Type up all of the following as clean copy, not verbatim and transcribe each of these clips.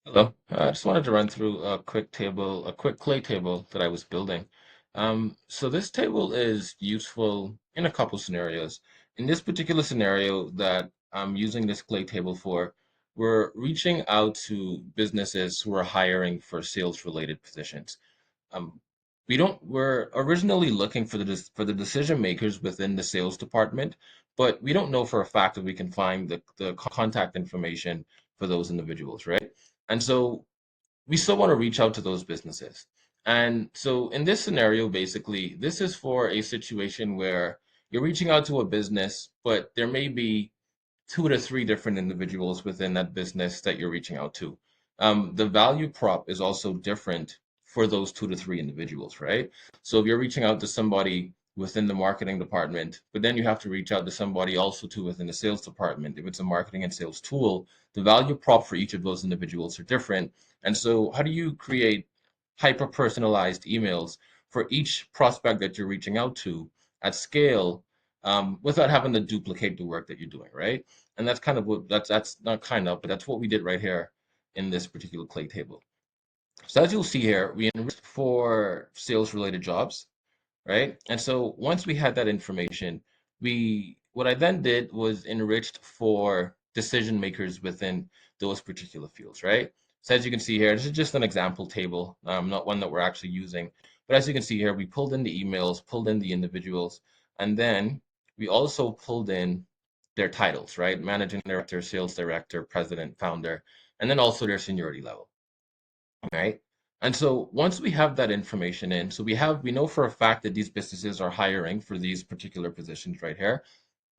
Hello. I just wanted to run through a quick clay table that I was building. So this table is useful in a couple scenarios. In this particular scenario that I'm using this clay table for, we're reaching out to businesses who are hiring for sales related positions. Um, we're originally looking for for the decision makers within the sales department, but we don't know for a fact that we can find the contact information for those individuals, right? And so we still want to reach out to those businesses. And so in this scenario, basically, this is for a situation where you're reaching out to a business, but there may be two to three different individuals within that business that you're reaching out to. The value prop is also different for those two to three individuals, right? So if you're reaching out to somebody within the marketing department, but then you have to reach out to somebody also too within the sales department. If it's a marketing and sales tool, the value prop for each of those individuals are different. And so how do you create hyper personalized emails for each prospect that you're reaching out to at scale without having to duplicate the work that you're doing, right? And that's kind of what that's not kind of, but that's what we did right here in this particular clay table. So as you'll see here, we enriched for sales related jobs, right? And so once we had that information, we what I then did was enriched for decision makers within those particular fields, right? So as you can see here, this is just an example table, not one that we're actually using. But as you can see here, we pulled in the emails, pulled in the individuals, and then we also pulled in their titles, right? Managing director, sales director, president, founder, and then also their seniority level, right? And so once we have that information in, so we know for a fact that these businesses are hiring for these particular positions right here.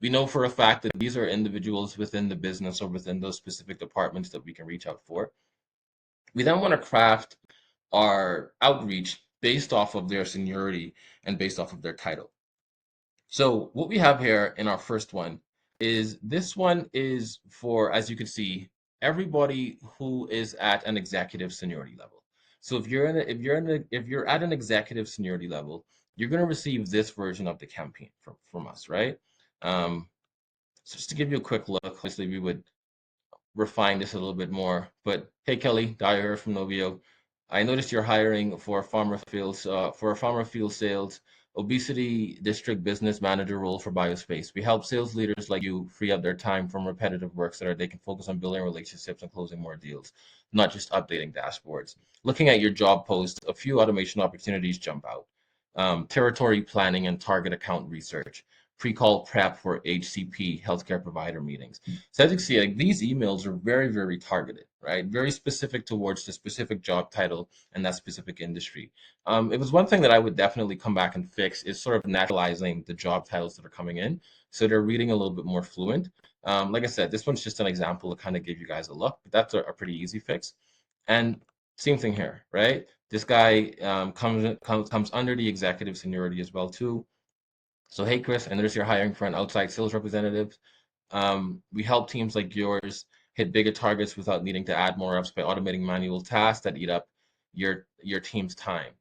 We know for a fact that these are individuals within the business or within those specific departments that we can reach out for. We then want to craft our outreach based off of their seniority and based off of their title. So what we have here in our first one is this one is for, as you can see, everybody who is at an executive seniority level. So if you're at an executive seniority level, you're going to receive this version of the campaign from us, right? So just to give you a quick look, obviously we would refine this a little bit more. But hey, Kelly, Dyer here from Novio. I noticed you're hiring for a farmer field sales obesity district business manager role for Biospace. We help sales leaders like you free up their time from repetitive work so that they can focus on building relationships and closing more deals, not just updating dashboards. Looking at your job post, a few automation opportunities jump out. Territory planning and target account research, pre-call prep for HCP healthcare provider meetings. So as you can see, like these emails are very, very targeted, right? Very specific towards the specific job title and that specific industry. It was one thing that I would definitely come back and fix is sort of naturalizing the job titles that are coming in, so they're reading a little bit more fluent. Like I said, this one's just an example to kind of give you guys a look, but that's a pretty easy fix. And same thing here, right? This guy comes under the executive seniority as well too. So hey, Chris, I notice you're hiring for an outside sales representative. We help teams like yours hit bigger targets without needing to add more reps by automating manual tasks that eat up your team's time.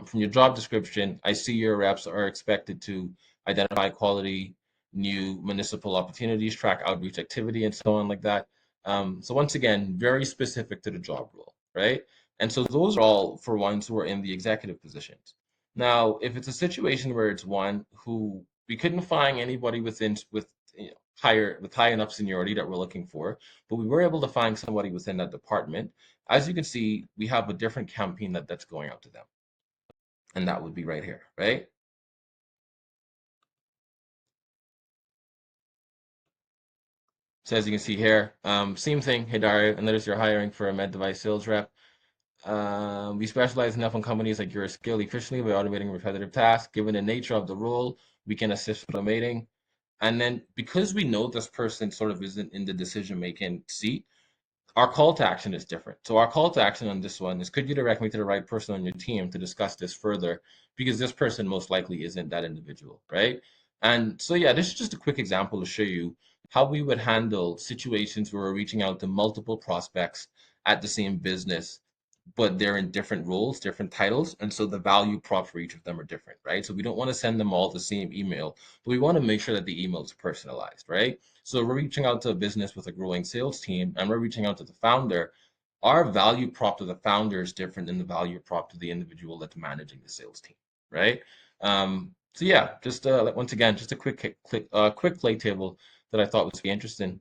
From your job description, I see your reps are expected to identify quality new municipal opportunities, track outreach activity, and so on like that. So once again, very specific to the job role, right? And so those are all for ones who are in the executive positions. Now, if it's a situation where it's one who we couldn't find anybody with high enough seniority that we're looking for, but we were able to find somebody within that department. As you can see, we have a different campaign that's going out to them, and that would be right here, right? So as you can see here, same thing. Hey Dario, I notice you're hiring for a med device sales rep. We specialize enough on companies like yours scale efficiently by automating repetitive tasks. Given the nature of the role, we can assist with automating. And then because we know this person sort of isn't in the decision making seat, our call to action is different. So our call to action on this one is, could you direct me to the right person on your team to discuss this further? Because this person most likely isn't that individual, right? And so yeah, this is just a quick example to show you how we would handle situations where we're reaching out to multiple prospects at the same business, but they're in different roles, different titles, and so the value prop for each of them are different, right? So we don't want to send them all the same email, but we want to make sure that the email is personalized, right? So we're reaching out to a business with a growing sales team, and we're reaching out to the founder. our value prop to the founder is different than the value prop to the individual that's managing the sales team, right? So yeah, just once again, just a quick play table that I thought was very interesting.